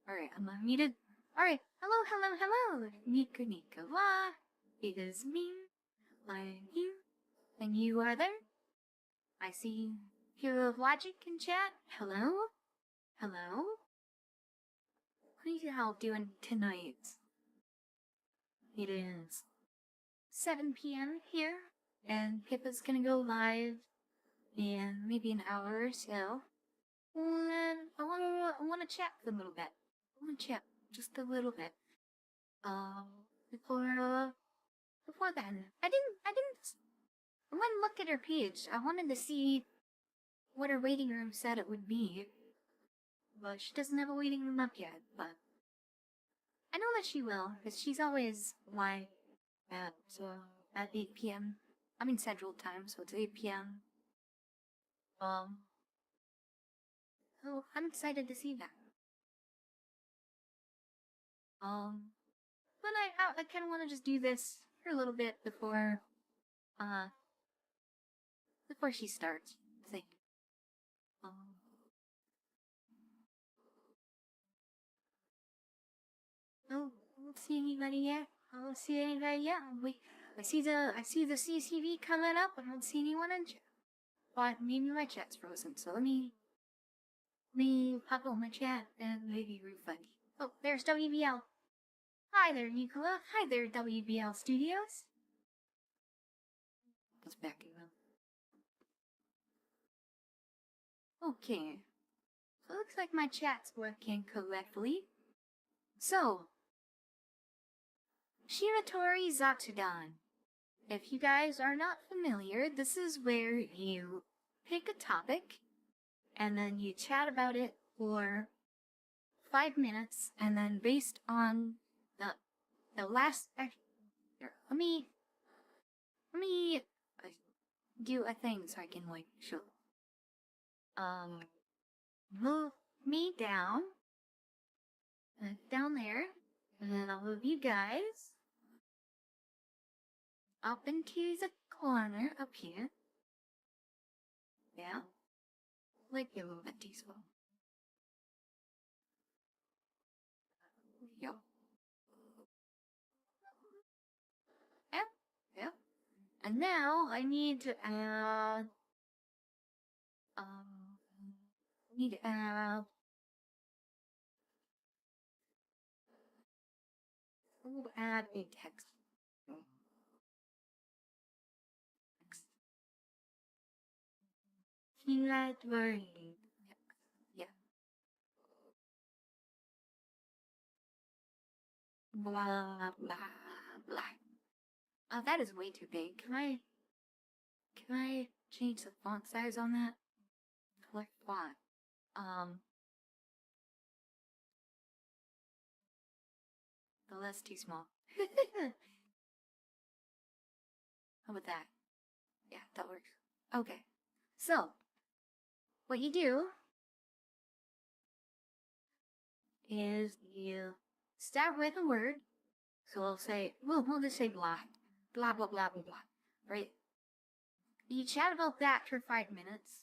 Alright, I'm unmuted. Alright, hello. Nika wa. It is me. I'm here. And you are there. I see Hero of Logic in chat. Hello? Hello? What are you all doing tonight? It is 7 p.m. here, and Pippa's gonna go live in maybe an hour or so. And I wanna chat a little bit. I wanna chat just a little bit. Before then, I went and looked at her page. I wanted to see what her waiting room said it would be. But she doesn't have a waiting room up yet, but I know that she will, because she's always live at 8 p.m. I mean Central Time, so it's 8 p.m. So I'm excited to see that. But I kind of want to just do this for a little bit before she starts. I think. Oh, I don't see anybody yet. I don't see anybody yet. I see the CCTV coming up. I don't see anyone in chat. But maybe my chat's frozen, so let me pop on my chat and maybe refund. Oh, there's WBL. Hi there, Nicola. Hi there, WBL Studios. Let's back it up. Okay. So it looks like my chat's working correctly. So, shiratori zatsudan. If you guys are not familiar, this is where you pick a topic and then you chat about it for 5 minutes, and then based on the last let me do a thing so I can like show. Move me down there, and then I'll move you guys up into the corner up here. Yeah, like a little bit tasteful. Yep. Yeah. And now I need to add add a text. Shiratori. Yeah. Blah blah blah. That is way too big. Can I change the font size on that? Select font. Oh, that's too small. How about that? Yeah, that works. Okay. So, what you do is you start with a word. So we'll just say blah. Blah, blah, blah, blah, blah. Right? You chat about that for 5 minutes.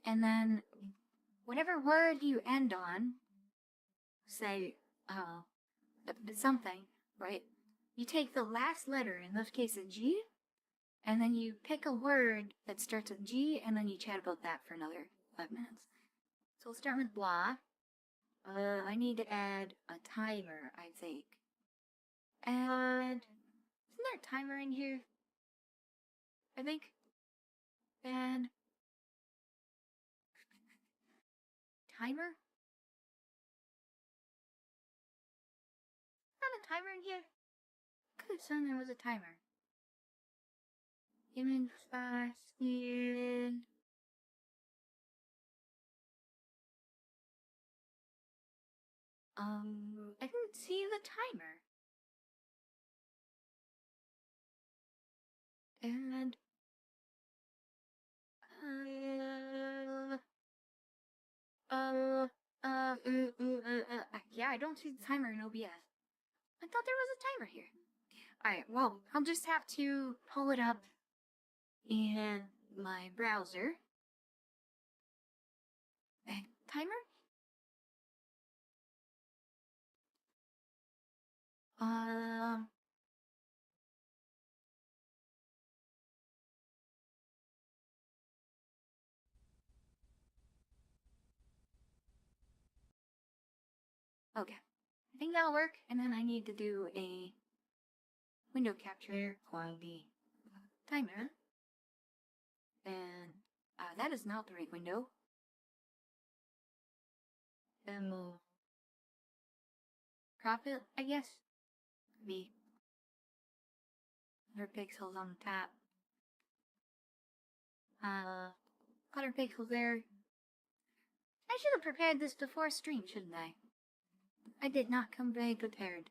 And then, whatever word you end on, say, something, right? You take the last letter, in this case a G, and then you pick a word that starts with G, and then you chat about that for another 5 minutes. So we'll start with blah. I need to add a timer, I think. And isn't there a timer in here? I think. And timer? Not a timer in here. Could have sworn there was a timer. Image fasted. I didn't see the timer. And yeah, I don't see the timer in OBS. I thought there was a timer here. Alright, well, I'll just have to pull it up in my browser. And timer? Okay. I think that'll work, and then I need to do a window capture for the timer. And that is not the right window. Then we'll crop it, I guess. Be 100 pixels on the top. 100 pixels there. I should have prepared this before stream, shouldn't I? I did not come very prepared.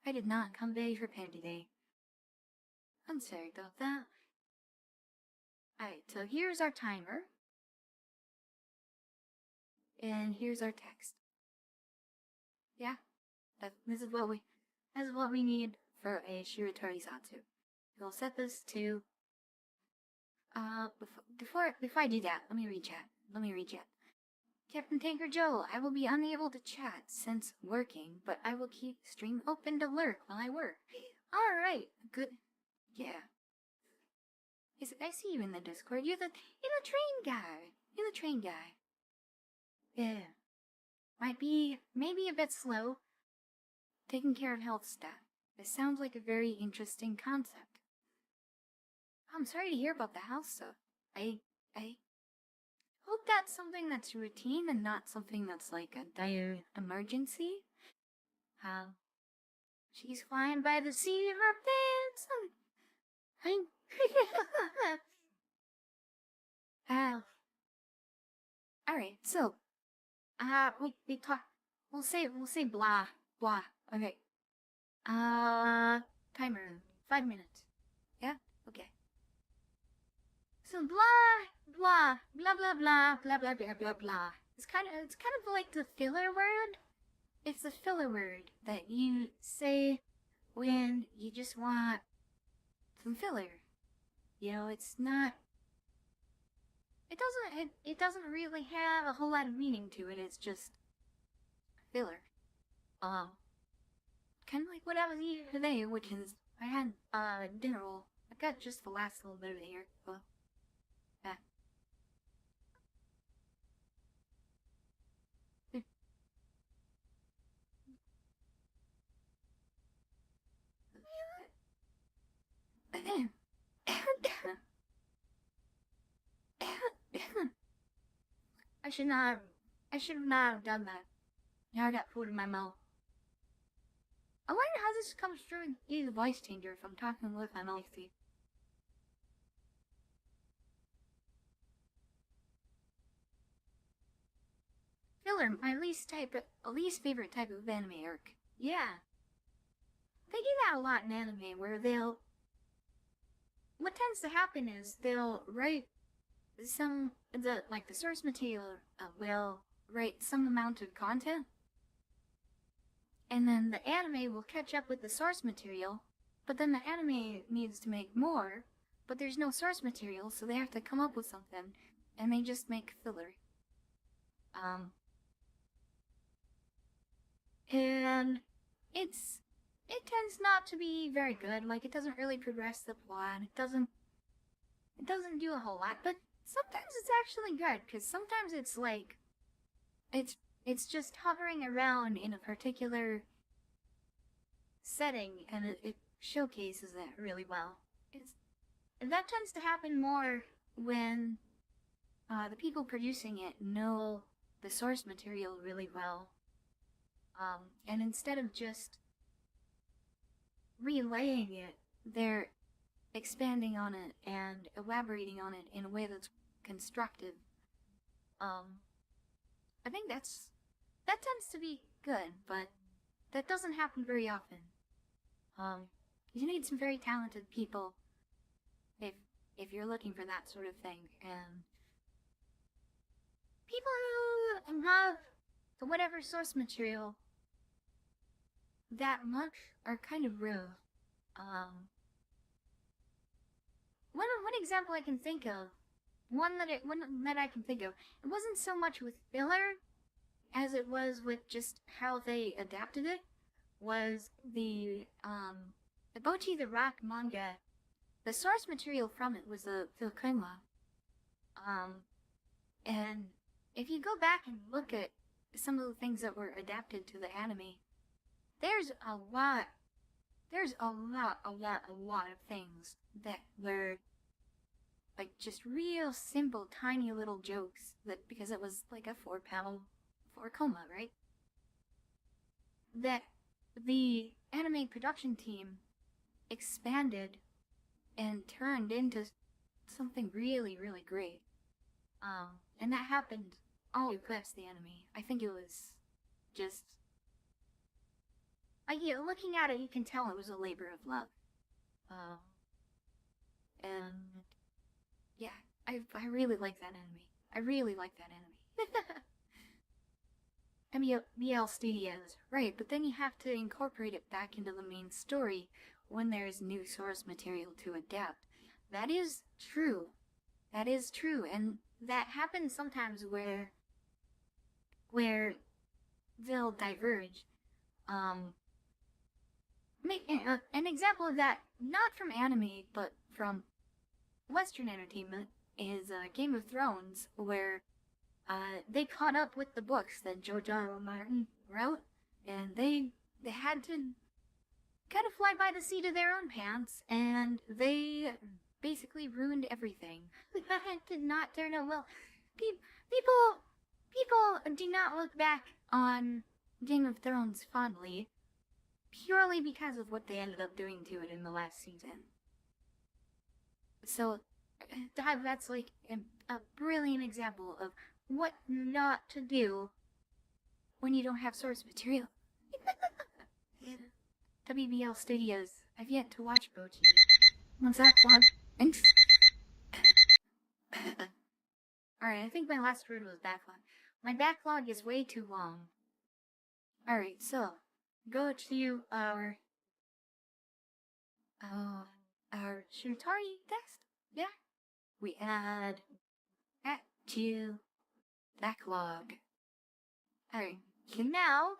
I did not come very prepared today. I'm sorry about that. Alright, so here's our timer. And here's our text. Yeah, this is what we need for a shiratori zatsu. We'll set this to before I do that, let me read chat. Captain Tanker Joe, I will be unable to chat since working, but I will keep stream open to lurk while I work. Alright, good. Yeah. I see you in the Discord. You're the train guy. Yeah. Might be maybe a bit slow. Taking care of health stuff. This sounds like a very interesting concept. I'm sorry to hear about the house stuff. I hope that's something that's routine and not something that's like a dire emergency. She's flying by the seat of her pants. Alright, so we'll say blah. Okay. Timer 5 minutes. Yeah? Okay. So blah. It's kind of like the filler word. It's the filler word that you say when you just want some filler. You know, it's not. It doesn't really have a whole lot of meaning to it. It's just filler. Kind of like what I was eating today, which is I had dinner roll. I got just the last little bit of it here. Well, yeah. I should not have done that. Now I got food in my mouth. I wonder how this comes through and use a voice changer if I'm talking with my mouth. Filler, my least favorite type of anime arc. Yeah. They do that a lot in anime where what tends to happen is they'll write the source material will write some amount of content, and then the anime will catch up with the source material, but then the anime needs to make more, but there's no source material, so they have to come up with something, and they just make filler. And it tends not to be very good. Like, it doesn't really progress the plot. It doesn't do a whole lot, but sometimes it's actually good, because sometimes it's like, it's just hovering around in a particular setting, and it showcases that really well. That tends to happen more when the people producing it know the source material really well. And instead of just relaying it, they're expanding on it and elaborating on it in a way that's constructive. I think that tends to be good, but that doesn't happen very often. You need some very talented people if you're looking for that sort of thing, and people who have the whatever source material that much are kind of rare. One example I can think of, one that I can think of, it wasn't so much with filler as it was with just how they adapted it, was the Bochi the Rock manga. The source material from it was the Filkuma. And if you go back and look at some of the things that were adapted to the anime, there's a lot of things that were like just real simple, tiny little jokes that because it was like a 4-panel 4 coma, right? That the anime production team expanded and turned into something really, really great. And that happened all across the anime. I think it was just looking at it, you can tell it was a labor of love. And yeah, I really like that anime. I really like that anime. MBL Studios, right? But then you have to incorporate it back into the main story when there's new source material to adapt. That is true. That is true, and that happens sometimes where they'll diverge. An example of that, not from anime, but from Western entertainment, is Game of Thrones, where they caught up with the books that George R. R. Martin wrote, and they had to kind of fly by the seat of their own pants, and they basically ruined everything. It did not turn out well. People do not look back on Game of Thrones fondly, purely because of what they ended up doing to it in the last season. So, that's like a brilliant example of what not to do when you don't have source material. WBL Studios. I've yet to watch Bochi. What's that plug? Alright, I think my last word was backlog. My backlog is way too long. Alright, so go to our shiratori text. Yeah. We add to backlog. Alright, so now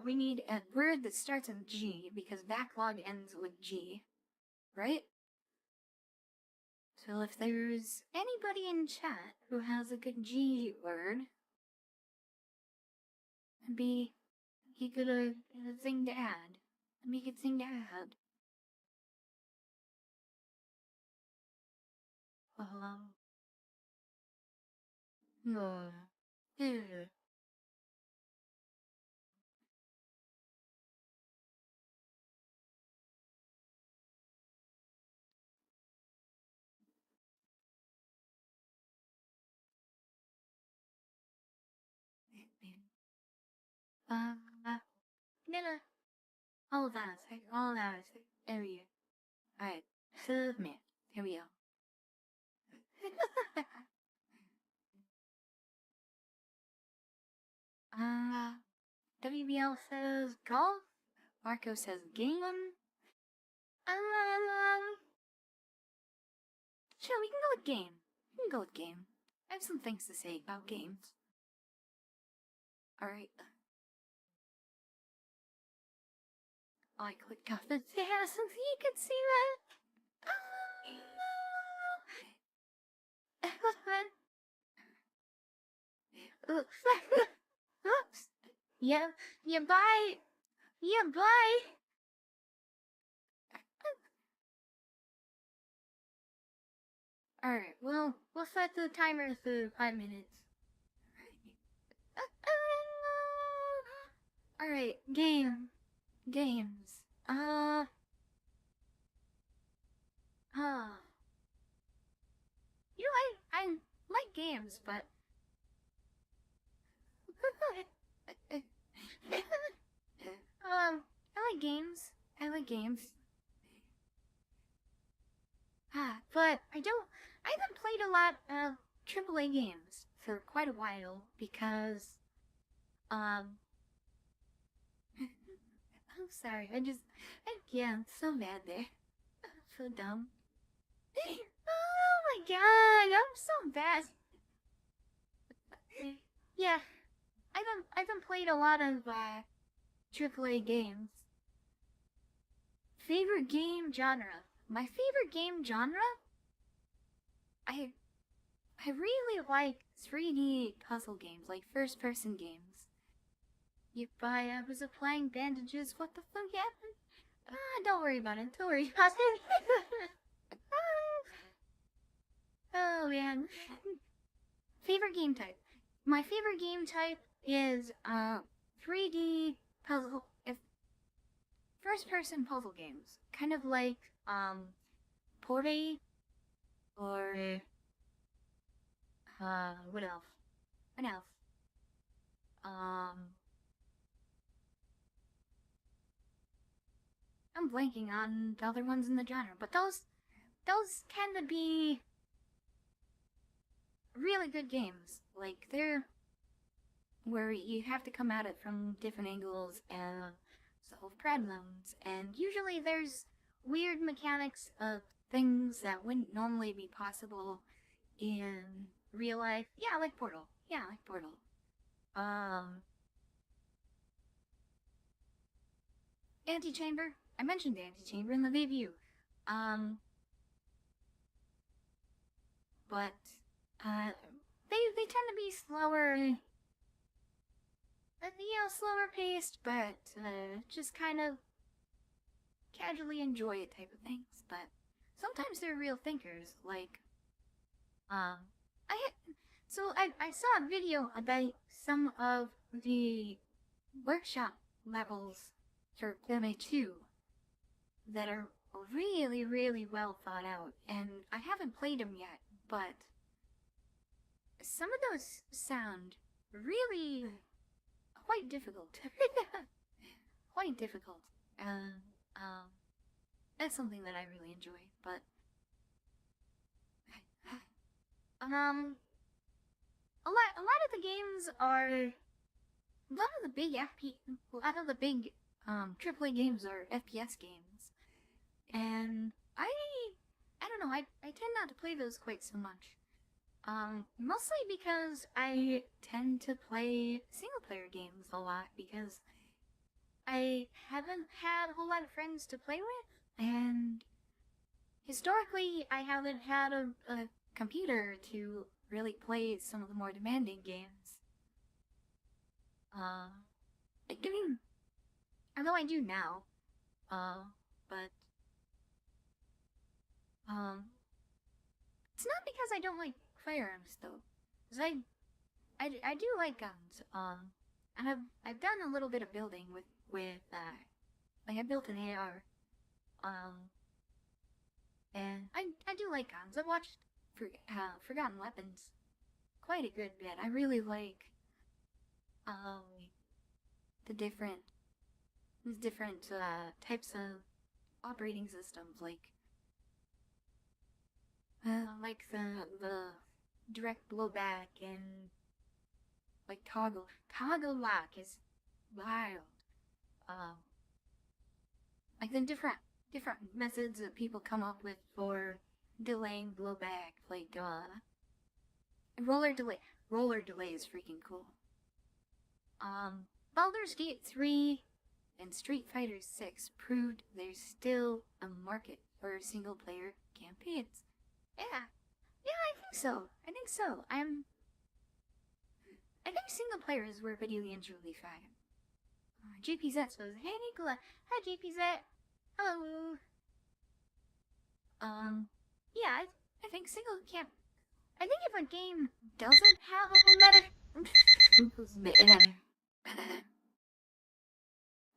we need a word that starts with G because backlog ends with G, right? So if there's anybody in chat who has a good G word, it'd be a good thing to add. It'd be a good thing to add. No. Vanilla. All that. Area. Alright. Submit. Here we go. WBL says golf. Marco says game. Sure, we can go with game. I have some things to say about games. Alright. I clicked off the task so you can see that. Oops. Yeah, bye. Alright, well, we'll set the timer for 5 minutes. Alright, games. You know, I like games, but I like games. But I haven't played a lot of AAA games for quite a while because, I'm sorry, I'm so bad there. So dumb. Oh my god, I'm so bad. Yeah, I haven't played a lot of, AAA games. Favorite game genre? My favorite game genre? I I really like 3D puzzle games, like first-person games. If I was applying bandages, what the fuck happened? Don't worry about it. Don't worry about it. Oh man. Favorite game type. My favorite game type is 3D puzzle. If first-person puzzle games, kind of like Porte or what else? What else? I'm blanking on the other ones in the genre, but those tend to be really good games. Like they're where you have to come at it from different angles and solve problems, and usually there's weird mechanics of things that wouldn't normally be possible in real life. Yeah, like Portal. Yeah, like Portal. Antechamber. I mentioned Antechamber in the review. But they tend to be slower, slower paced, but just kind of casually enjoy it type of things. But sometimes they're real thinkers. Like, I saw a video about some of the workshop levels for FlaVR 2 that are really, really well thought out, and I haven't played them yet, but some of those sound really quite difficult. Quite difficult. And that's something that I really enjoy, but a lot of the games are a lot of the big AAA games are FPS games. And I don't know, I tend not to play those quite so much. Mostly because I tend to play single-player games a lot because I haven't had a whole lot of friends to play with, and historically I haven't had a computer to really play some of the more demanding games. Although I do now, but it's not because I don't like firearms though, because I do like guns. And I've done a little bit of building with like I built an AR. And I do like guns. I've watched Forgotten Weapons quite a good bit. I really like the different types of operating systems, like the direct blowback and like toggle lock is wild. Like the different methods that people come up with for delaying blowback, like roller delay is freaking cool. Baldur's Gate 3 and Street Fighter 6 proved there's still a market for single player campaigns. Yeah, I think so. I think single player is where video games really thrive. JPZ says, "Hey Nicola, hi JPZ, hello." Yeah, I think single camp. I think if a game doesn't have a meta,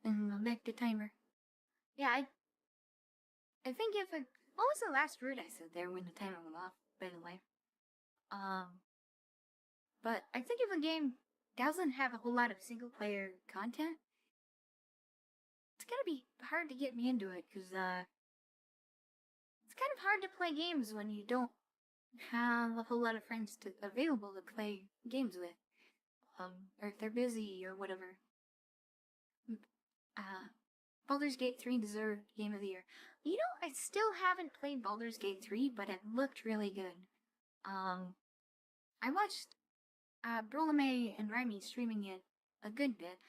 and I'll back the timer. Yeah, I think if a what was the last word I said there when the timer went off? By the way, but I think if a game doesn't have a whole lot of single player content, it's gonna be hard to get me into it, because it's kind of hard to play games when you don't have a whole lot of friends available to play games with, or if they're busy or whatever. Baldur's Gate 3 deserved Game of the Year. You know, I still haven't played Baldur's Gate 3, but it looked really good. I watched Brolame and Remy streaming it a good bit.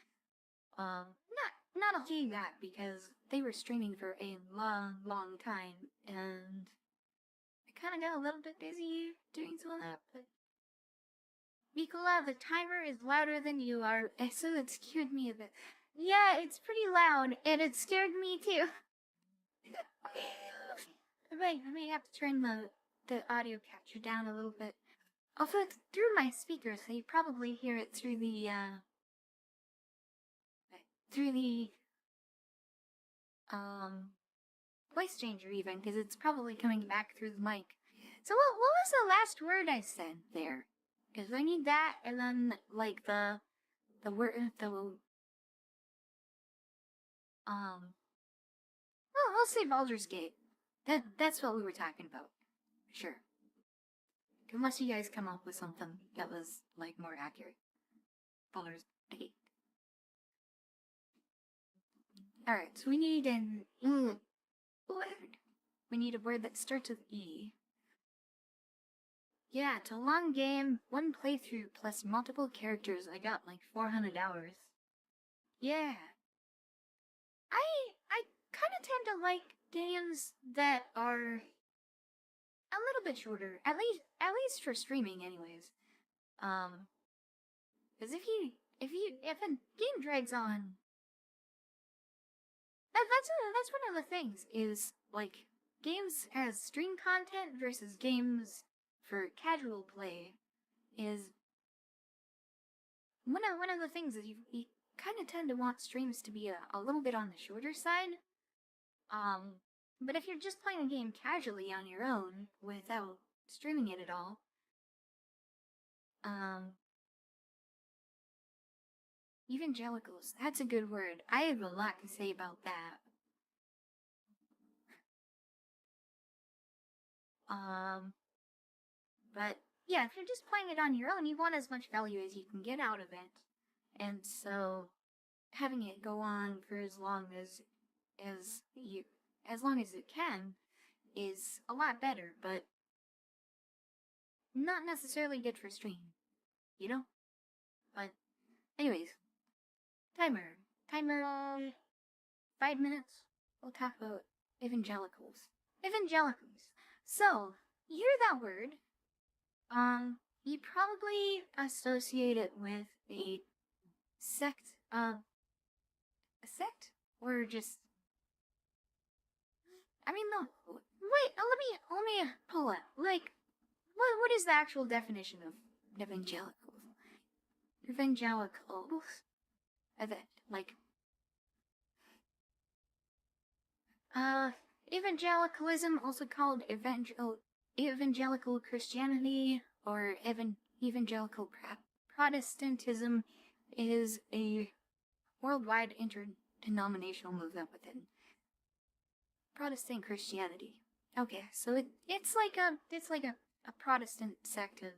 Not a whole lot, because they were streaming for a long time, and I kind of got a little bit busy doing some of that, but Nicola, the timer is louder than you are, so it scared me a bit. Yeah, it's pretty loud, and it scared me too. I may have to turn the audio capture down a little bit. Also, it's through my speakers, so you probably hear it through the voice changer even, because it's probably coming back through the mic. So what was the last word I said there? Because I need that, and then like the word well, I'll say Baldur's Gate. That's what we were talking about. Sure. Unless you guys come up with something that was like more accurate. Baldur's Gate. Alright, so we need an word. We need a word that starts with E. Yeah, it's a long game, one playthrough plus multiple characters. I got like 400 hours. Yeah. I kind of tend to like games that are a little bit shorter, at least for streaming, anyways. Because if a game drags on, that's one of the things is like games as stream content versus games for casual play is one of the things is you kind of tend to want streams to be a little bit on the shorter side. But if you're just playing a game casually on your own without streaming it at all, evangelicals, that's a good word. I have a lot to say about that. But yeah, if you're just playing it on your own, you want as much value as you can get out of it. And so having it go on for as long as it can is a lot better, but not necessarily good for stream, you know? But anyways, timer 5 minutes. We'll talk about evangelicals. So you hear that word, you probably associate it with a sect, or just, I mean, no, wait, let me pull it. Like, what is the actual definition of evangelicals? Evangelicals, like, evangelicalism, also called evangelical Christianity, or evangelical Protestantism, is a worldwide interdenominational movement within Protestant Christianity. Okay, so it's like a Protestant sect of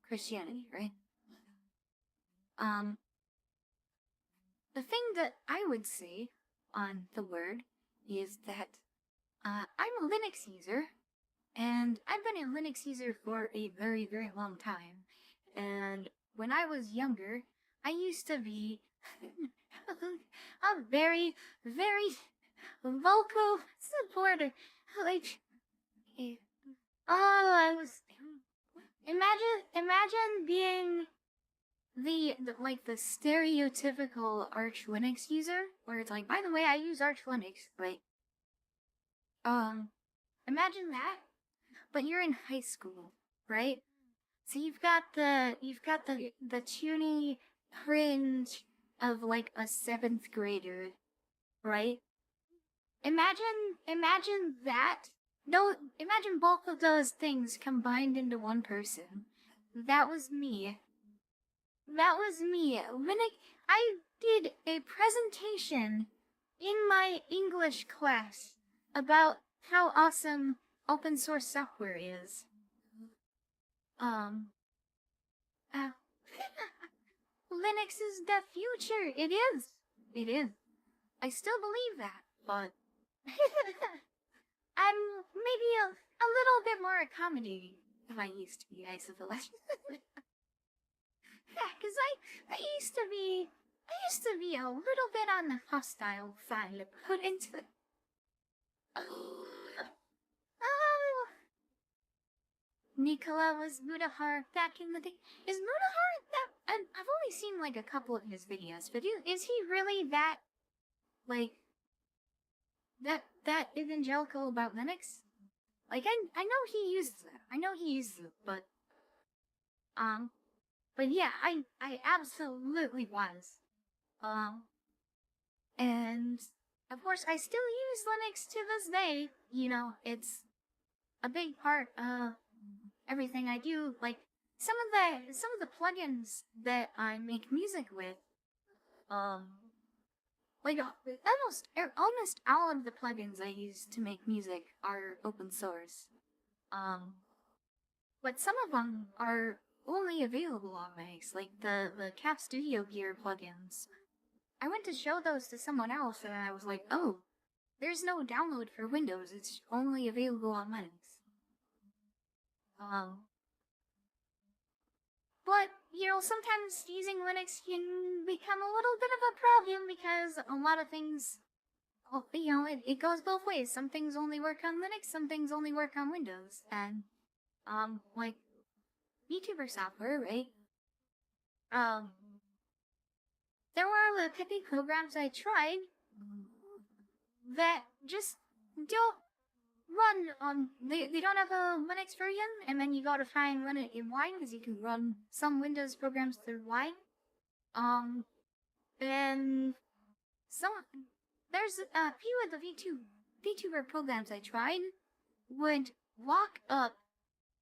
Christianity, right? The thing that I would say on the word is that I'm a Linux user, and I've been a Linux user for a very, very long time. And when I was younger, I used to be a very, very vocal supporter. Like, I was. Imagine being the stereotypical Arch Linux user, where it's like, by the way, I use Arch Linux, but imagine that, but you're in high school, right? So you've got the tuny cringe of like a 7th grader, right? Imagine that. No, imagine both of those things combined into one person. That was me. When I did a presentation in my English class about how awesome open source software is. Linux is the future. It is. I still believe that, but I'm maybe a little bit more accommodating than I used to be, I suppose. Yeah, because I used to be a little bit on the hostile side to put into Nicola was Mudahar back in the day. Is Mudahar that? And I've only seen like a couple of his videos, but is he really that like that evangelical about Linux? Like I know he uses it. I know he uses it, but yeah, I absolutely was. And of course I still use Linux to this day. You know, it's a big part of everything I do. Like some of the plugins that I make music with, like almost all of the plugins I use to make music are open source. But some of them are only available on Macs, like the Cap Studio Gear plugins. I went to show those to someone else, and I was like, "Oh, there's no download for Windows. It's only available on Linux." But, you know, sometimes using Linux can become a little bit of a problem because a lot of things, well, you know, it goes both ways. Some things only work on Linux, some things only work on Windows. And, like, YouTuber software, right? There were a couple programs I tried that just don't run on, they don't have a Linux version, and then you gotta try and run it in Wine, because you can run some Windows programs through Wine. And there's a few of the VTuber programs I tried would lock up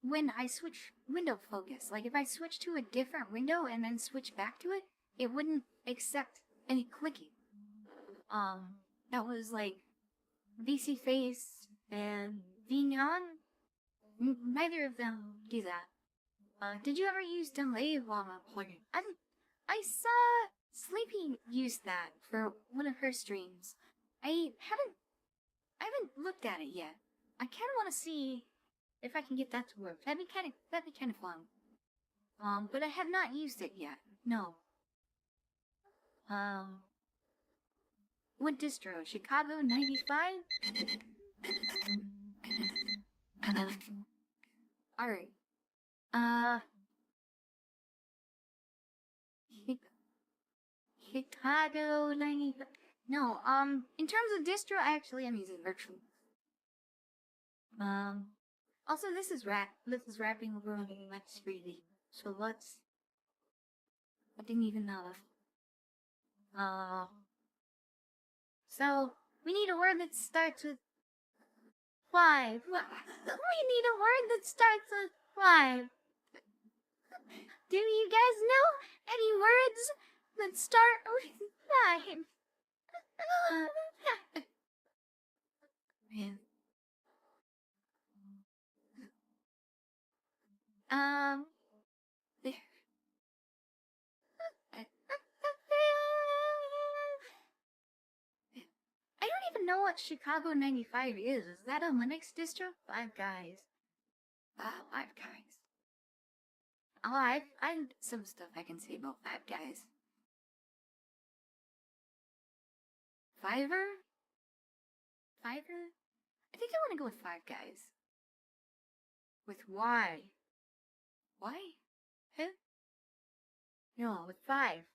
when I switch window focus. Like if I switch to a different window and then switch back to it, it wouldn't accept any clicking. That was like VC Face and VNeon. Neither of them do that. Did you ever use Delay while plugin? I saw Sleepy use that for one of her streams. I haven't looked at it yet. I kind of want to see if I can get that to work. That'd be kind of fun. But I have not used it yet. No. What distro? Chicago 95? Alright. Chicago 95. No, in terms of distro, actually I'm using virtual. Also this is wrapping over on the next 3D. So I didn't even know that. So, we need a word that starts with 5. We need a word that starts with 5. Do you guys know any words that start with 5? Man. There. I don't even know what Chicago 95 is. Is that a Linux distro? Five Guys. Five Guys. Oh, I've some stuff I can say about Five Guys. Fiverr? Fiverr? I think I want to go with Five Guys. With Y. Why? Huh? No, with 5.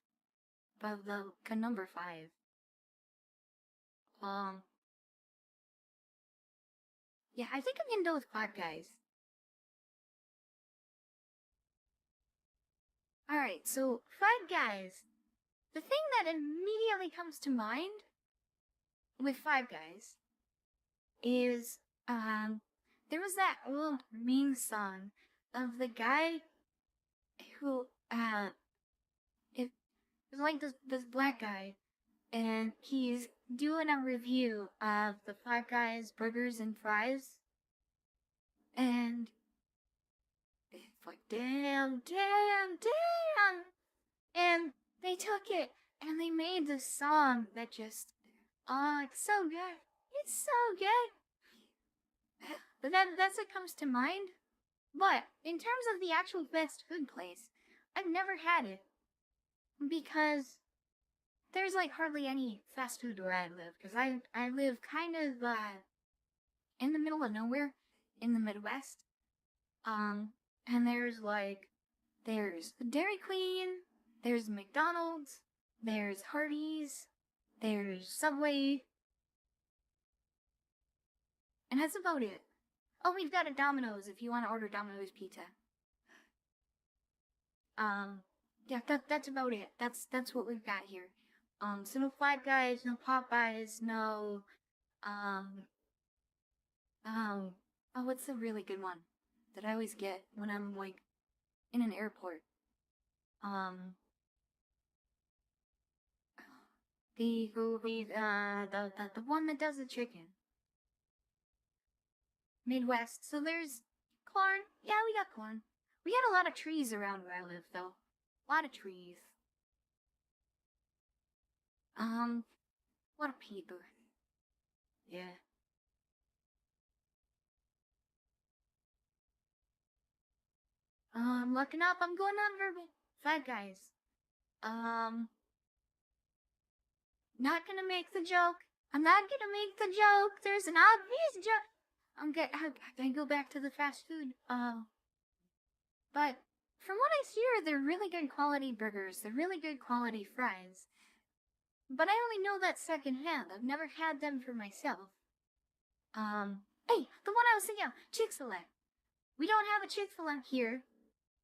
But the number 5. Yeah, I think I'm gonna go with Five Guys. Alright, so Five Guys. The thing that immediately comes to mind with Five Guys is, there was that old meme song of the guy who, it was like this black guy, and he's doing a review of the Five Guys burgers and fries, and it's like, damn, and they took it, and they made this song that just, oh, it's so good, but that's what comes to mind. But in terms of the actual fast food place, I've never had it, because there's like hardly any fast food where I live, because I live kind of in the middle of nowhere in the Midwest. And there's Dairy Queen, there's McDonald's, there's Hardee's, there's Subway, and that's about it. Oh, we've got a Domino's if you want to order Domino's pizza. Yeah, that's about it. That's what we've got here. So no Five Guys, no Popeyes, no, oh, what's the really good one that I always get when I'm, like, in an airport? The one that does the chicken. Midwest. So there's corn. Yeah, we got corn. We got a lot of trees around where I live, though. A lot of trees. A lot of people. Yeah. I'm looking up. I'm going on verbal. Five Guys. Not gonna make the joke. I'm not gonna make the joke. There's an obvious joke. I go back to the fast food. But from what I hear, they're really good quality burgers. They're really good quality fries. But I only know that secondhand. I've never had them for myself. Hey, the one I was thinking of, Chick-fil-A. We don't have a Chick-fil-A here,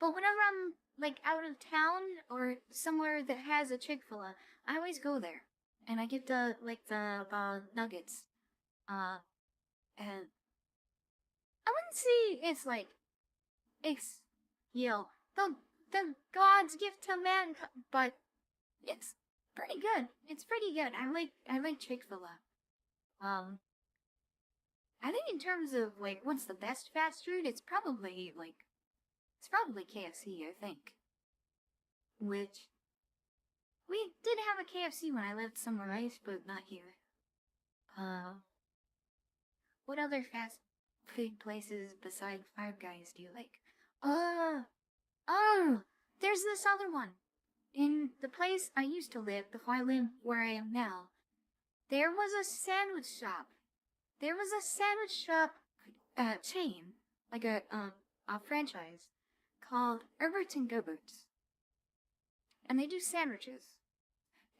but whenever I'm, like, out of town or somewhere that has a Chick-fil-A, I always go there. And I get the nuggets. And I wouldn't say it's like, it's, the God's gift to man, but it's pretty good. It's pretty good. I like Chick-fil-A. I think in terms of, like, what's the best fast food, it's probably KFC, I think. Which, we did have a KFC when I lived somewhere else, but not here. What other fast food places besides Five Guys do you like? There's this other one. In the place I used to live, before I lived where I am now, there was a sandwich shop. There was a sandwich shop chain, like a franchise, called Herberts and Gilberts. And they do sandwiches.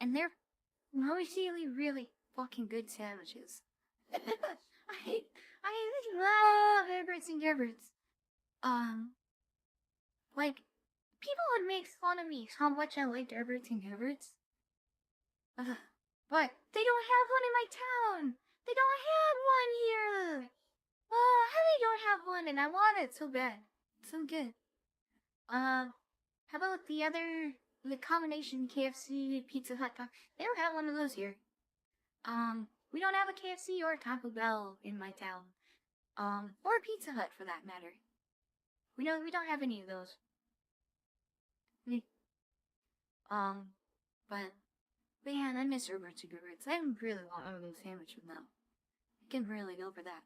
And they're really, really fucking good sandwiches. I love Herberts and Gilberts. Like, people would make fun of me how much I liked Herberts and Gilberts. But they don't have one in my town. They don't have one here. How they don't have one and I want it so bad. It's so good. How about the combination KFC, Pizza Hut, they don't have one of those here. We don't have a KFC or a Taco Bell in my town. Or Pizza Hut for that matter. We don't have any of those. But man, I miss Herberts and Gilberts. I really want one of those sandwiches now. I can really go for that.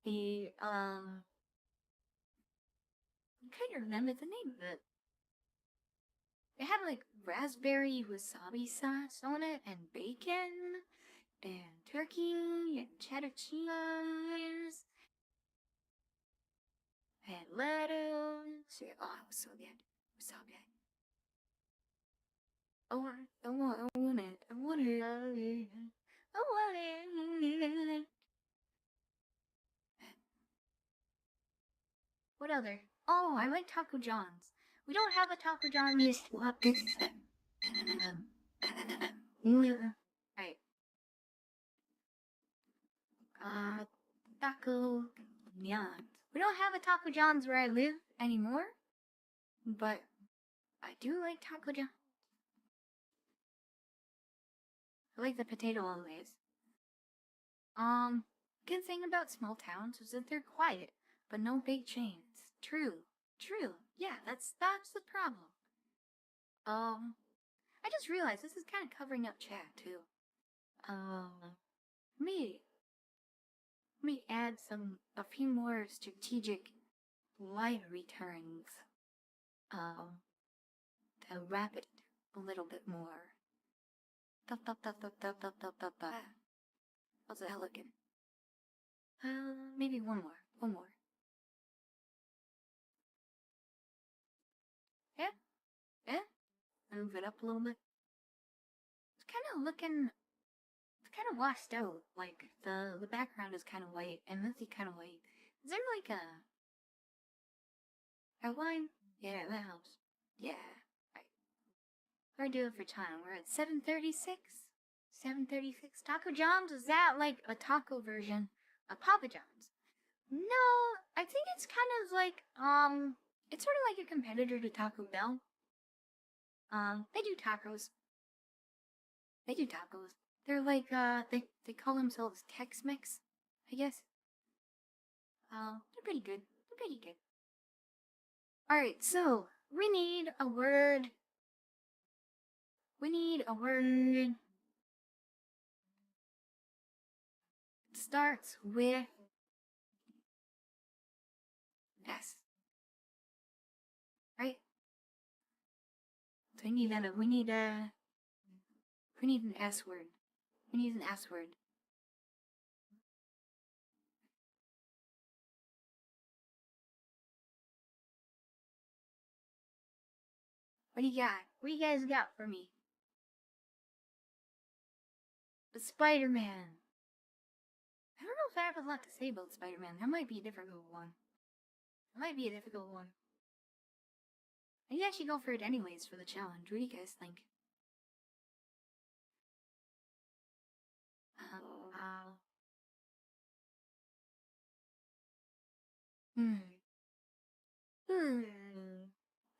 I can't remember the name of it. It had like raspberry wasabi sauce on it, and bacon, and turkey, and cheddar cheese, and lettuce. Oh, it was so good. It was so good. I want it. I want it. I want it. What other? Oh, I like Taco John's. We don't have a Taco John's. Right. Taco John's. We don't have a Taco John's where I live anymore, but I do like Taco John's. I like the potato always. Good thing about small towns is that they're quiet, but no big chains. True. Yeah, that's the problem. I just realized this is kind of covering up chat too. Me add a few more strategic live returns. To wrap it a little bit more. How's that looking? Maybe one more. move it up a little bit. It's kind of washed out. Like the background is kind of white and this is kind of white. Is there like a outline? Yeah, that helps. Yeah. Right. We're doing for time. We're at 7:36. 7:36. Taco John's, is that like a taco version of Papa John's? No, I think it's kind of like it's sort of like a competitor to Taco Bell. They do tacos. They do tacos. They're like they call themselves Tex-Mex, I guess. They're pretty good. They're pretty good. Alright, so we need a word. We need a word. It starts with S. Right? So we need an S word. We need an S word. What do you got? What do you guys got for me? The Spider-Man. I don't know if I have a lot to say about Spider-Man. That might be a difficult one. That might be a difficult one. I actually go for it anyways for the challenge. What do you guys think? Hmm. Hmm.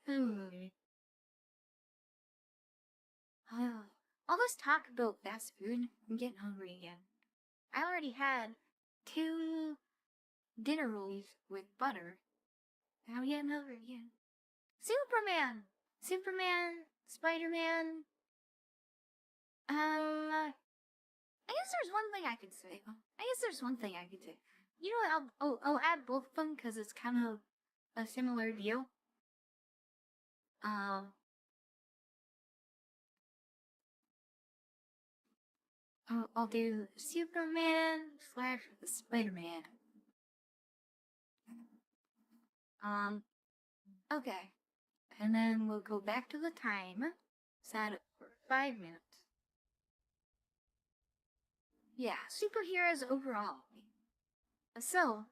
Hmm. All this talk about fast food, I'm getting hungry again. I already had 2 dinner rolls with butter. Now I'm getting hungry again. Superman! Superman, Spider-Man. I guess there's one thing I could say. You know what, I'll add both of them because it's kind of a similar deal. I'll do Superman / Spider-Man. Okay. And then we'll go back to the time. Set it for 5 minutes. Yeah, superheroes overall. So,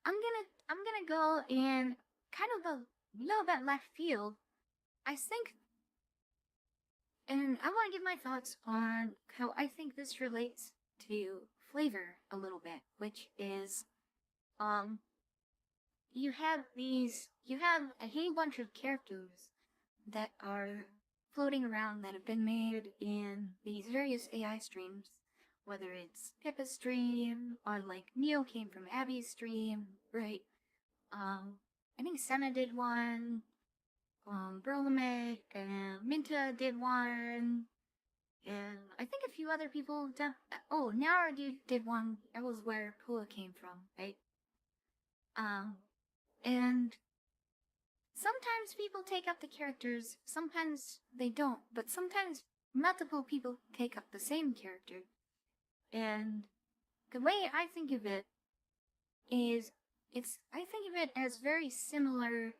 I'm gonna go in kind of a little bit left field. I think, and I want to give my thoughts on how I think this relates to FlaVR a little bit, which is, you have a whole bunch of characters that are floating around that have been made in these various AI streams, whether it's Pippa's stream or like Neo came from Abby's stream, right? I think Senna did one, Burlamic and Minta did one, and I think a few other people did. Oh, Nara did one. That was where Pua came from, right? And sometimes people take up the characters, sometimes they don't, but sometimes multiple people take up the same character. And the way I think of it is, I think of it as very similar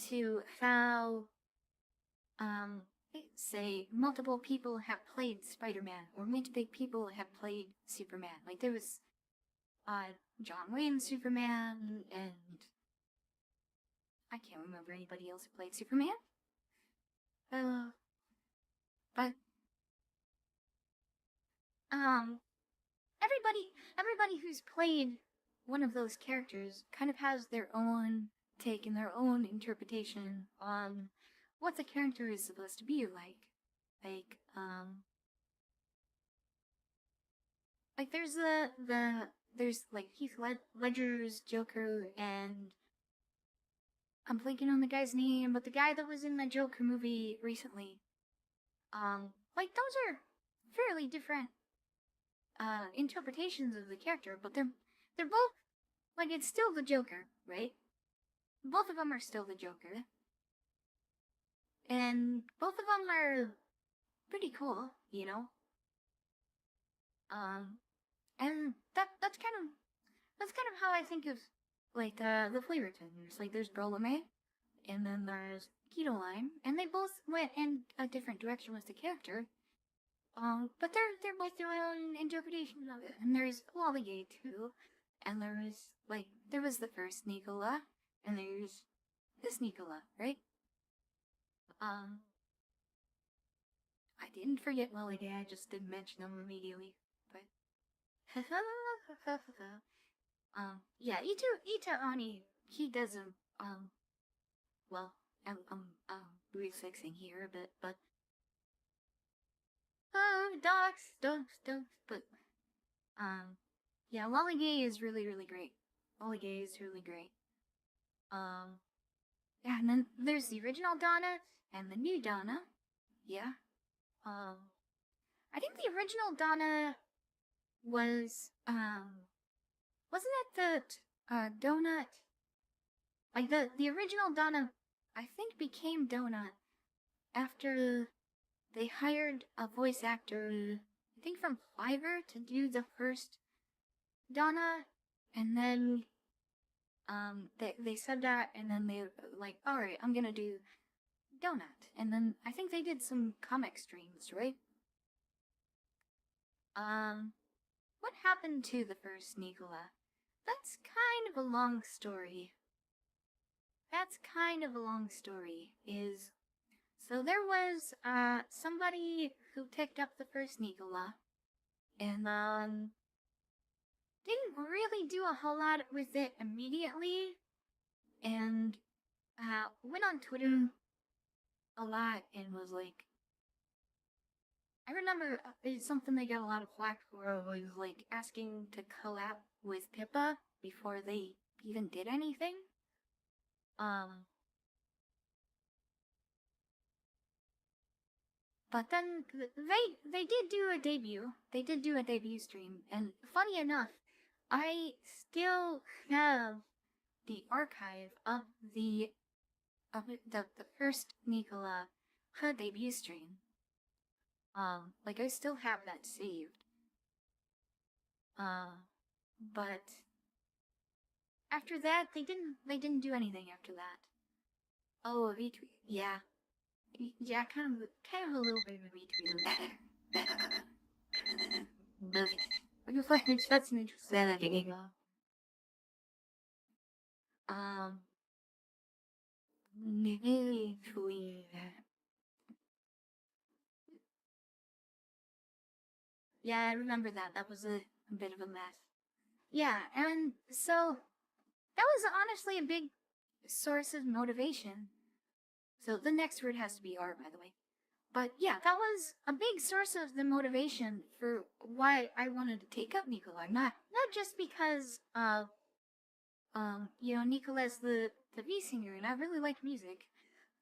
to how, say, multiple people have played Spider-Man, or multiple people have played Superman. Like, there was, John Wayne's Superman, and I can't remember anybody else who played Superman. But everybody who's played one of those characters kind of has their own take and their own interpretation on what the character is supposed to be like. Like there's like Heath Ledger's Joker, and I'm blanking on the guy's name, but the guy that was in the Joker movie recently. Like those are fairly different interpretations of the character, but they're both, like, it's still the Joker, right? Both of them are still the Joker, and both of them are pretty cool, you know. And that's kind of how I think of like the FlaVR tunes. Like there's Brolame, and then there's Keto and they both went in a different direction with the character. But they're both their own interpretations of it. And there's Lolligay too, and there was the first Nicola, and there's this Nicola, right? I didn't forget Lolligay, I just didn't mention him immediately, but yeah, Ito Ani, he doesn't, well, I'm refixing here a bit, but, dogs, but, yeah, Lolligay is really, really great. Lolligay is really great. Yeah, and then there's the original Donna and the new Donna, yeah. I think the original Donna was, wasn't that the, donut? Like, the original Donna, I think, became Donut after they hired a voice actor, I think from FlaVR, to do the first Donna, and then, they said that, and then they were like, alright, I'm gonna do Donut. And then I think they did some comic streams, right? What happened to the first Nicola? That's kind of a long story. So there was, somebody who picked up the first Nicola, and, didn't really do a whole lot with it immediately, and, went on Twitter a lot and was like, I remember it's something they got a lot of flack for was like asking to collab with Pippa before they even did anything. But then they did do a debut. They did do a debut stream, and funny enough, I still have the archive of the first Nicola her debut stream. Like I still have that saved. But after that, they didn't do anything after that. Oh, a retweet, yeah, yeah, kind of a little bit of a retweet. That's an interesting thing. Retweet. Yeah, I remember that. That was a bit of a mess. Yeah, and so that was honestly a big source of motivation. So the next word has to be R, by the way. But yeah, that was a big source of the motivation for why I wanted to take up Nicola. Not just because you know, Nicola's the V singer, and I really like music,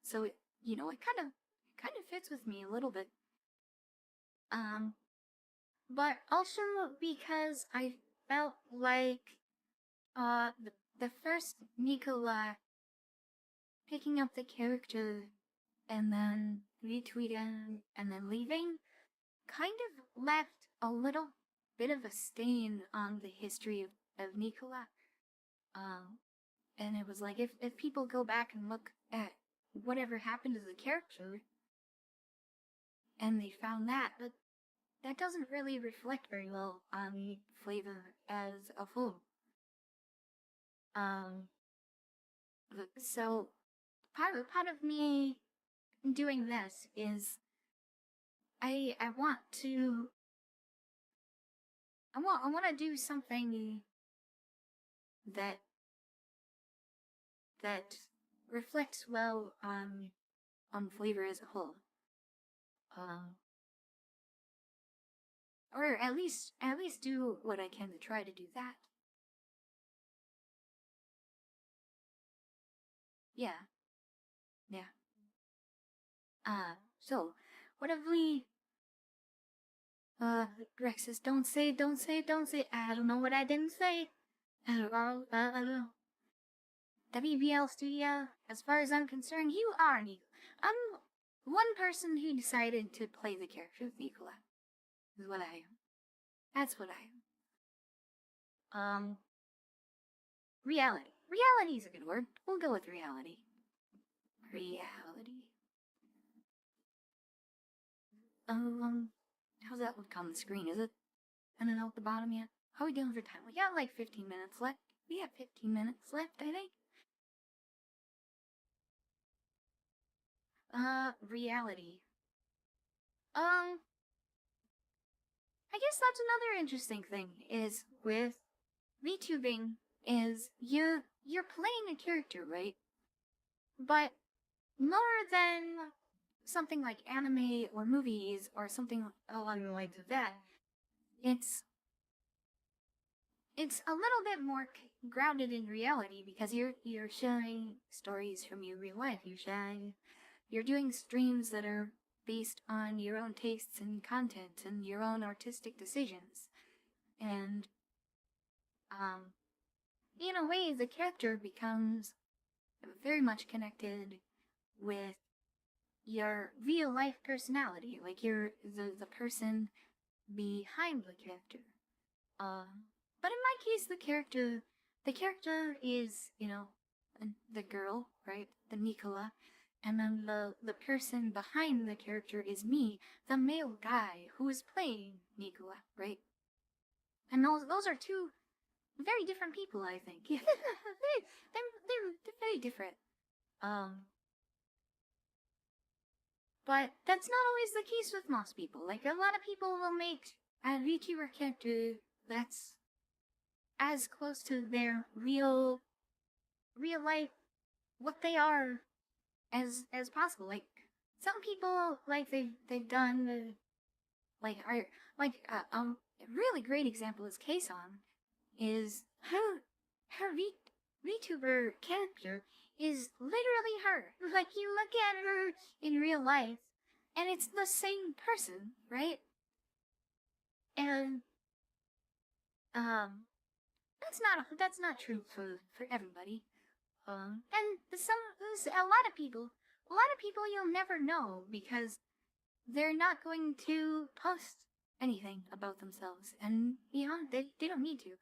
so it, you know, it kind of fits with me a little bit. But also because I felt like the first Nicola picking up the character and then retweeting and then leaving kind of left a little bit of a stain on the history of Nicola. And it was like, if people go back and look at whatever happened to the character, and they found that, but that doesn't really reflect very well on FlaVR as a whole. So part of me doing this is I want to do something that reflects well on FlaVR as a whole. Or at least do what I can to try to do that. Yeah. So what have we Rex says, don't say, I don't know what I didn't say. WBL Studio, as far as I'm concerned, you are Nicola. I'm one person who decided to play the character of Nicola. Is what I am. That's what I am. Reality. Reality is a good word. We'll go with reality. reality. How's that look on the screen? Is it? I don't know at the bottom yet. How are we doing for time? We got like 15 minutes left. We have 15 minutes left, I think. Reality. I guess that's another interesting thing is with VTubing is you're playing a character, right? But more than something like anime or movies or something along the lines of that, it's a little bit more grounded in reality because you're sharing stories from your real life. You're doing streams that are based on your own tastes and content and your own artistic decisions. And in a way, the character becomes very much connected with your real life personality, like you're the person behind the character. But in my case, the character is, the girl, right? The Nicola. And then the person behind the character is me, the male guy who is playing Nicola, right? And those are two very different people, I think. they're very different. But that's not always the case with most people. Like, a lot of people will make a VTuber character that's as close to their real life, what they are, as possible. Like, some people, like, they've done the, like, are, like, a really great example is Kason, is her VTuber character is literally her. Like, you look at her in real life, and it's the same person, right? And, that's not true for everybody. And a lot of people you'll never know because they're not going to post anything about themselves, and they don't need to.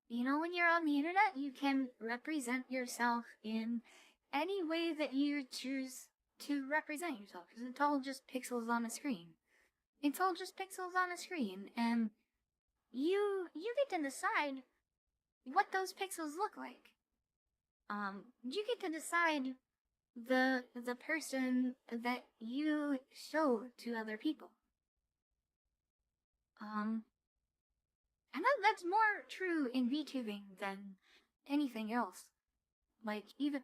When you're on the internet, you can represent yourself in any way that you choose to represent yourself, because it's all just pixels on a screen. It's all just pixels on a screen, and you get to decide what those pixels look like. You get to decide the person that you show to other people. And that's more true in VTubing than anything else. Like, even,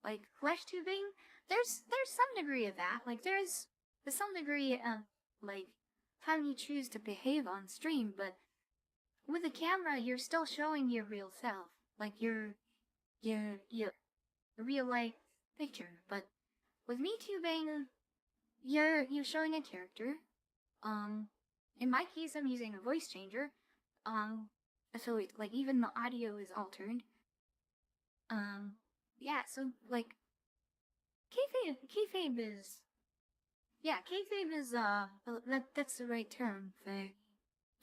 like, FlashTubing, there's some degree of that. Like, there's some degree of, like, how you choose to behave on stream, but with a camera, you're still showing your real self. Like, your real life picture. But with VTubing, you're showing a character. In my case, I'm using a voice changer. So like even the audio is altered. Yeah. So like, kayfabe is that's the right term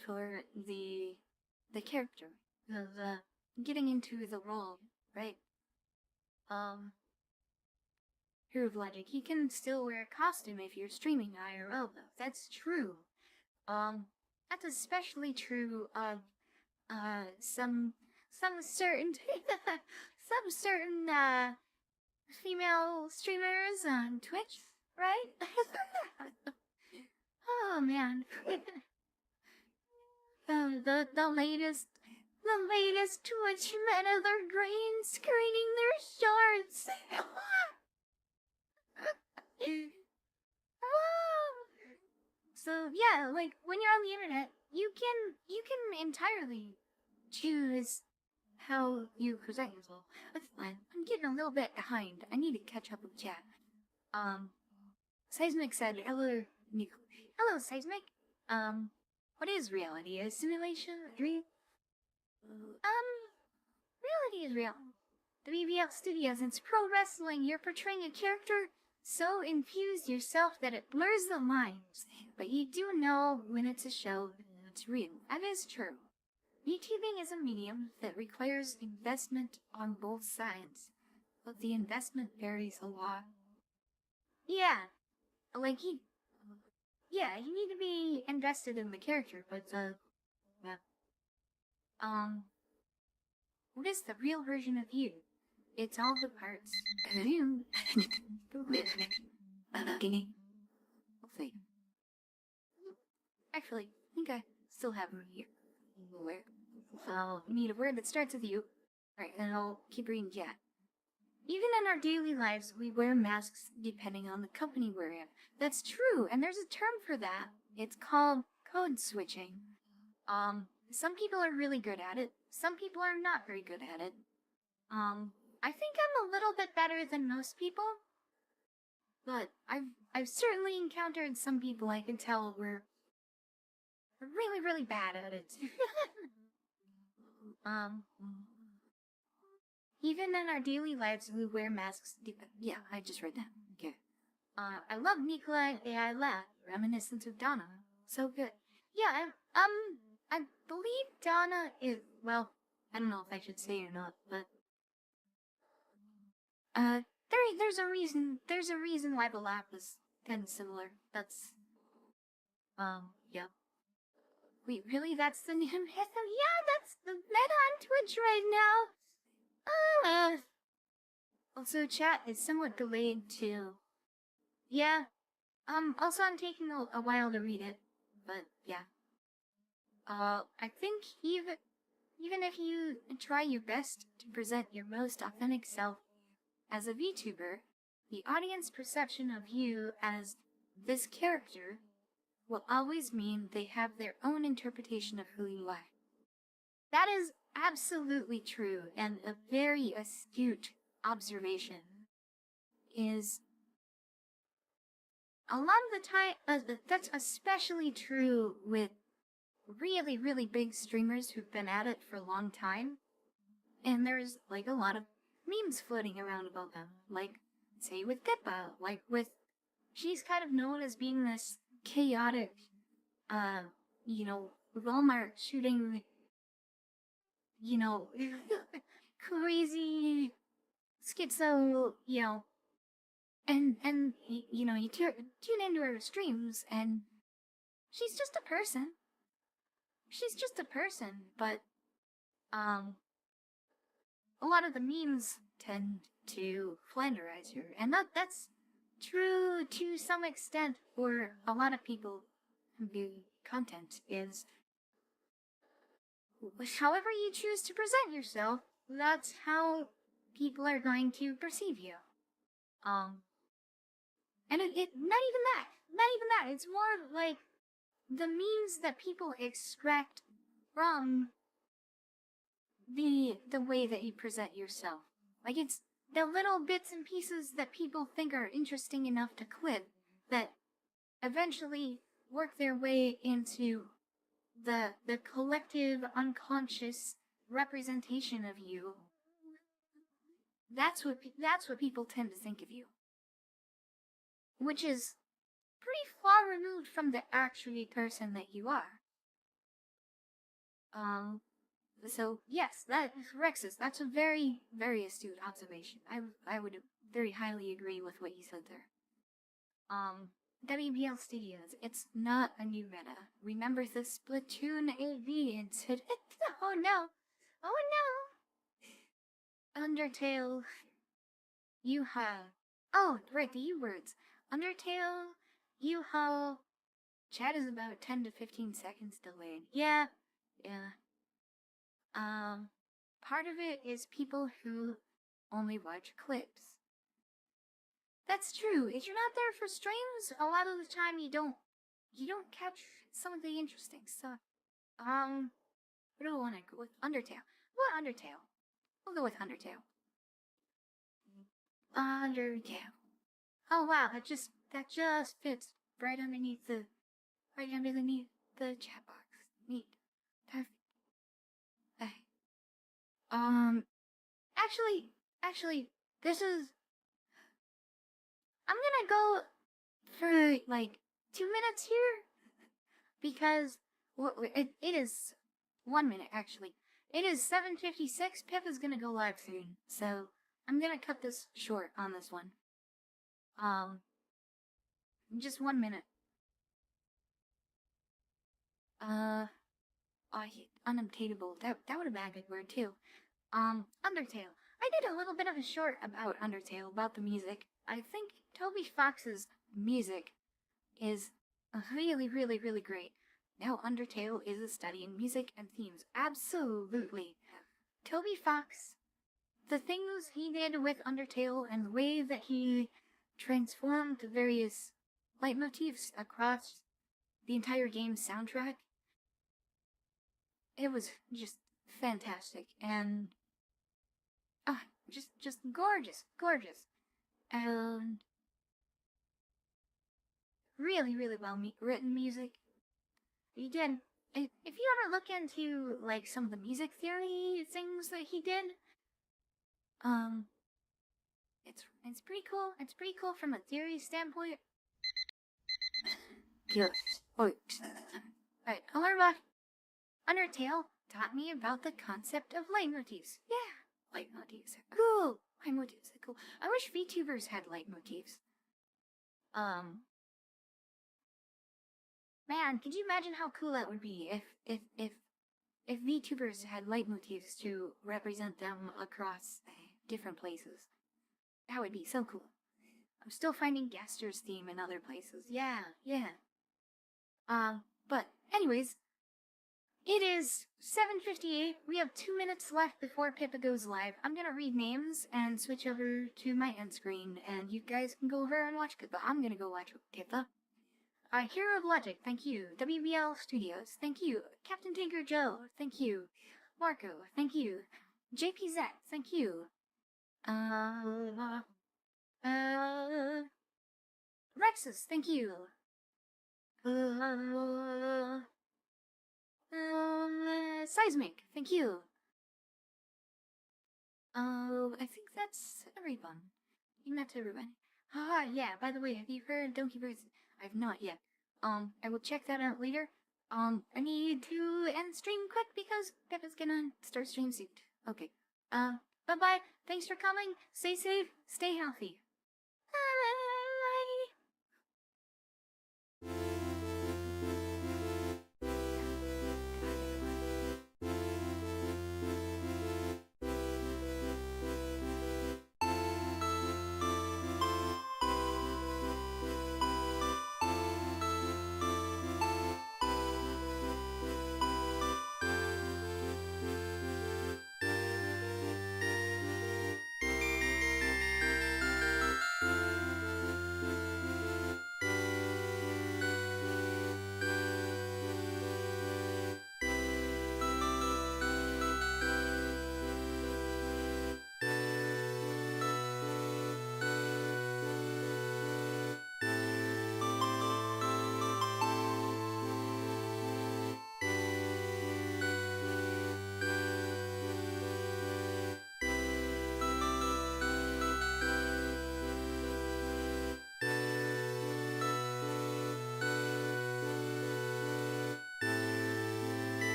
for the character, the getting into the role, right? Hero of Logic, you can still wear a costume if you're streaming IRL, though. That's true. That's especially true of, some certain, female streamers on Twitch, right? Oh, man. The latest Twitch meta, they're green screening their shorts. So yeah, like when you're on the internet, you can entirely choose how you present yourself. That's fine. I'm getting a little bit behind. I need to catch up with chat. Seismic said, hello, Nico. Hello, Seismic. What is reality? A simulation? A dream? Reality is real. The BBL Studios, it's pro wrestling. You're portraying a character so infuse yourself that it blurs the lines. But you do know when it's a show and it's real. That is true. VTubing is a medium that requires investment on both sides. but the investment varies a lot. Yeah, like yeah, you need to be invested in the character, but yeah. What is the real version of you? It's all the parts. Hopefully. Actually, I think I still have them here. Where? I'll need a word that starts with you. Alright, and I'll keep reading chat. Even in our daily lives, we wear masks depending on the company we're in. That's true, and there's a term for that. It's called code switching. Some people are really good at it. Some people are not very good at it. I think I'm a little bit better than most people, but I've certainly encountered some people I can tell were really, really bad at it. Even in our daily lives, we wear masks. Yeah, I just read that. Okay. I love Nikolai AI Lab, reminiscent of Donna. So good. Yeah, I believe Donna is, well, I don't know if I should say or not, but there's a reason why the lab is kind of similar. That's, yeah. Wait, really? That's the new meta? Yeah, that's the meta on Twitch right now. Also, chat is somewhat delayed too. Yeah. Also I'm taking a while to read it, but yeah. I think even if you try your best to present your most authentic self as a VTuber, the audience perception of you as this character will always mean they have their own interpretation of who you are. That is absolutely true, and a very astute observation is a lot of the time, that's especially true with really, really big streamers who've been at it for a long time, and there's like a lot of memes floating around about them, like, say with Pippa, like she's kind of known as being this chaotic, Walmart shooting, crazy schizo, and you tune into her streams, and she's just a person. She's just a person, but, a lot of the memes tend to flanderize her, and that's true to some extent for a lot of people who do content, is however you choose to present yourself, that's how people are going to perceive you. And not even that, it's more like the memes that people extract from the way that you present yourself. Like, it's the little bits and pieces that people think are interesting enough to clip that eventually work their way into the collective unconscious representation of you. That's what people tend to think of you, which is pretty far removed from the actual person that you are. So yes, Rexus, that's a very, very astute observation. I would very highly agree with what you said there. WBL Studios, it's not a new meta. Remember the Splatoon AV incident? Oh no! Oh no! Undertale, you have... Oh, right, the U words. Undertale, you have... Chat is about 10 to 15 seconds delayed. Yeah. Part of it is people who only watch clips. That's true. If you're not there for streams, a lot of the time you don't catch some of the interesting stuff. What do I want to go with? Undertale. What Undertale? We'll go with Undertale. Undertale. Oh wow, that just fits right underneath the chat box. Neat. Perfect. Hey. Actually, this is... I'm gonna go for, like, 2 minutes here, because it is 1 minute, actually. It is 7:56, Pip is gonna go live soon, so I'm gonna cut this short on this one. Just 1 minute. Unobtainable. That would have been a good word too. Undertale. I did a little bit of a short about Undertale, about the music. I think Toby Fox's music is really, really, really great. Now Undertale is a study in music and themes. Absolutely. Toby Fox, the things he did with Undertale and the way that he transformed the various leitmotifs across the entire game's soundtrack, it was just fantastic and just gorgeous, gorgeous, and really, really well written music. He did. If you ever look into like some of the music theory things that he did, it's pretty cool. It's pretty cool from a theory standpoint. Yes. Oh, right. Alarma. Undertale taught me about the concept of leitmotifs. Yeah, leitmotifs are cool. Leitmotifs are cool. I wish VTubers had leitmotifs. Man, could you imagine how cool that would be if VTubers had leitmotifs to represent them across different places? That would be so cool. I'm still finding Gaster's theme in other places. Yeah. But anyways, it is 7:58. We have 2 minutes left before Pippa goes live. I'm gonna read names and switch over to my end screen, and you guys can go over and watch Pippa. I'm gonna go watch Pippa. Hero of Logic, thank you. WBL Studios, thank you. Captain Tinker Joe, thank you. Marco, thank you. JPZ, thank you. Rexus, thank you. Seismic, thank you. I think that's everyone. That's everyone. Yeah, by the way, have you heard Donkey Birds? I've not yet. I will check that out later. I need to end stream quick because Peppa's gonna start stream soon. Okay. Bye-bye. Thanks for coming. Stay safe. Stay healthy.